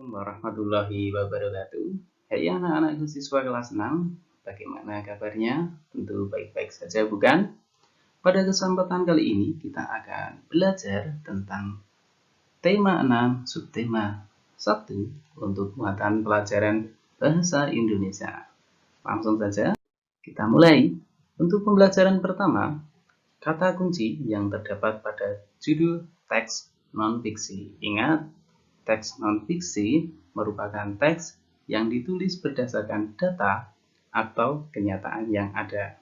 Assalamualaikum warahmatullahi wabarakatuh. Hai anak-anakku siswa kelas 6, bagaimana kabarnya? Tentu baik-baik saja bukan? Pada kesempatan kali ini kita akan belajar tentang tema 6 subtema 1 untuk muatan pelajaran bahasa Indonesia. Langsung saja kita mulai. Untuk pembelajaran pertama, kata kunci yang terdapat pada judul teks non-fiksi. Ingat, teks non-fiksi merupakan teks yang ditulis berdasarkan data atau kenyataan yang ada.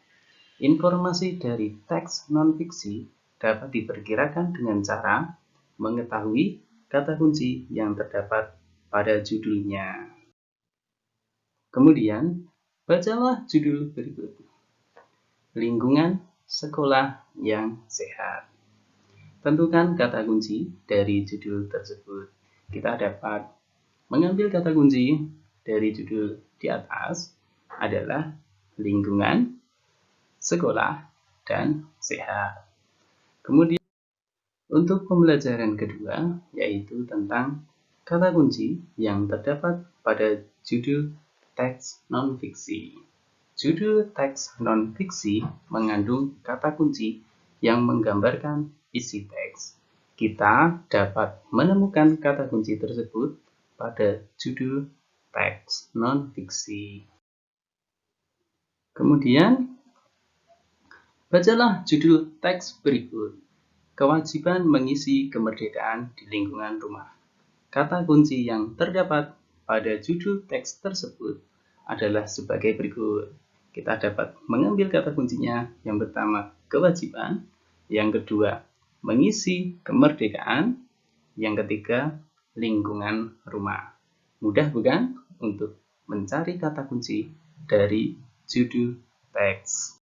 Informasi dari teks non-fiksi dapat diperkirakan dengan cara mengetahui kata kunci yang terdapat pada judulnya. Kemudian, bacalah judul berikut. Lingkungan sekolah yang sehat. Tentukan kata kunci dari judul tersebut. Kita dapat mengambil kata kunci dari judul di atas adalah lingkungan, sekolah, dan sehat. Kemudian untuk pembelajaran kedua yaitu tentang kata kunci yang terdapat pada judul teks non-fiksi. Judul teks non-fiksi mengandung kata kunci yang menggambarkan isi teks. Kita dapat menemukan kata kunci tersebut pada judul teks non-fiksi. Kemudian, bacalah judul teks berikut. Kewajiban mengisi kemerdekaan di lingkungan rumah. Kata kunci yang terdapat pada judul teks tersebut adalah sebagai berikut. Kita dapat mengambil kata kuncinya yang pertama kewajiban, yang kedua mengisi kemerdekaan, yang ketiga lingkungan rumah. Mudah bukan untuk mencari kata kunci dari judul teks.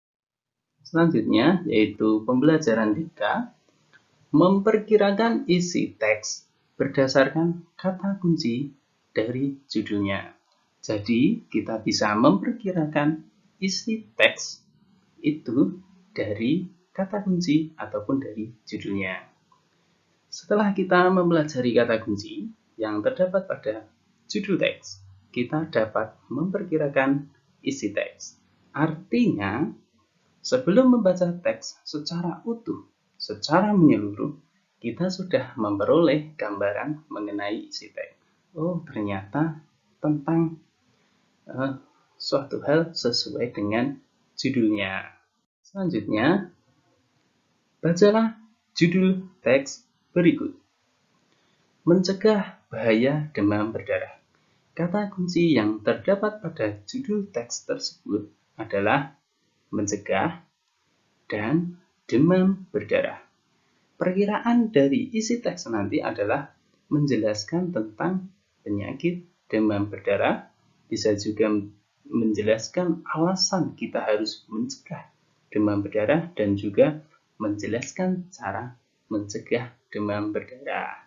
Selanjutnya yaitu pembelajaran 3, memperkirakan isi teks berdasarkan kata kunci dari judulnya. Jadi kita bisa memperkirakan isi teks itu dari kata kunci ataupun dari judulnya. Setelah kita mempelajari kata kunci yang terdapat pada judul teks, kita dapat memperkirakan isi teks. Artinya, sebelum membaca teks secara utuh, secara menyeluruh, kita sudah memperoleh gambaran mengenai isi teks. Oh, ternyata tentang suatu hal sesuai dengan judulnya. Selanjutnya, bacalah judul teks berikut. Mencegah bahaya demam berdarah. Kata kunci yang terdapat pada judul teks tersebut adalah mencegah dan demam berdarah. Perkiraan dari isi teks nanti adalah menjelaskan tentang penyakit demam berdarah, bisa juga menjelaskan alasan kita harus mencegah demam berdarah dan juga menjelaskan cara mencegah demam berdarah.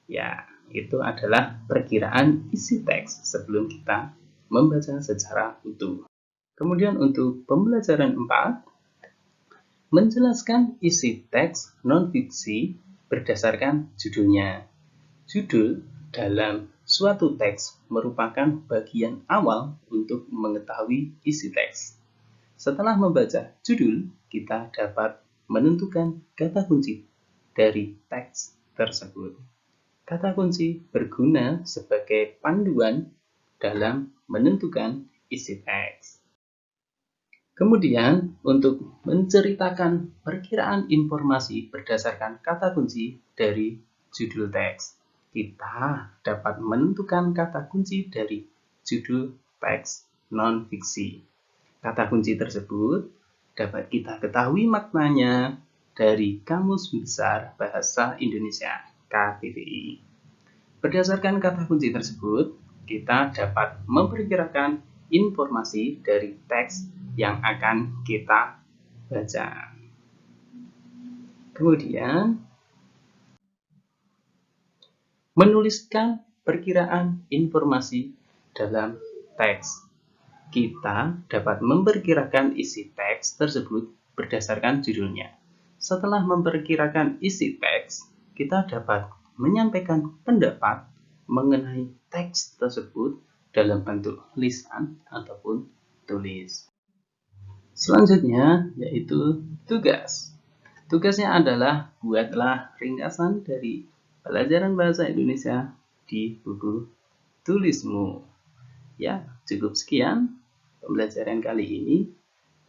Ya, itu adalah perkiraan isi teks sebelum kita membaca secara utuh. Kemudian untuk pembelajaran 4, menjelaskan isi teks non-fiksi berdasarkan judulnya. Judul dalam suatu teks merupakan bagian awal untuk mengetahui isi teks. Setelah membaca judul, kita dapat menentukan kata kunci dari teks tersebut. Kata kunci berguna sebagai panduan dalam menentukan isi teks. Kemudian, untuk menceritakan perkiraan informasi berdasarkan kata kunci dari judul teks, kita dapat menentukan kata kunci dari judul teks non-fiksi. Kata kunci tersebut dapat kita ketahui maknanya dari Kamus Besar Bahasa Indonesia (KBBI). Berdasarkan kata kunci tersebut, kita dapat memperkirakan informasi dari teks yang akan kita baca. Kemudian, menuliskan perkiraan informasi dalam teks. Kita dapat memperkirakan isi teks tersebut berdasarkan judulnya. Setelah memperkirakan isi teks, kita dapat menyampaikan pendapat mengenai teks tersebut dalam bentuk lisan ataupun tulis. Selanjutnya yaitu tugas. Tugasnya adalah buatlah ringkasan dari pelajaran bahasa Indonesia di buku tulismu. Ya, cukup sekian pembelajaran kali ini.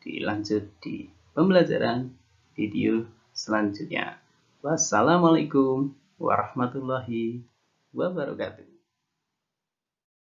Dilanjut di pembelajaran video selanjutnya. Wassalamualaikum warahmatullahi wabarakatuh.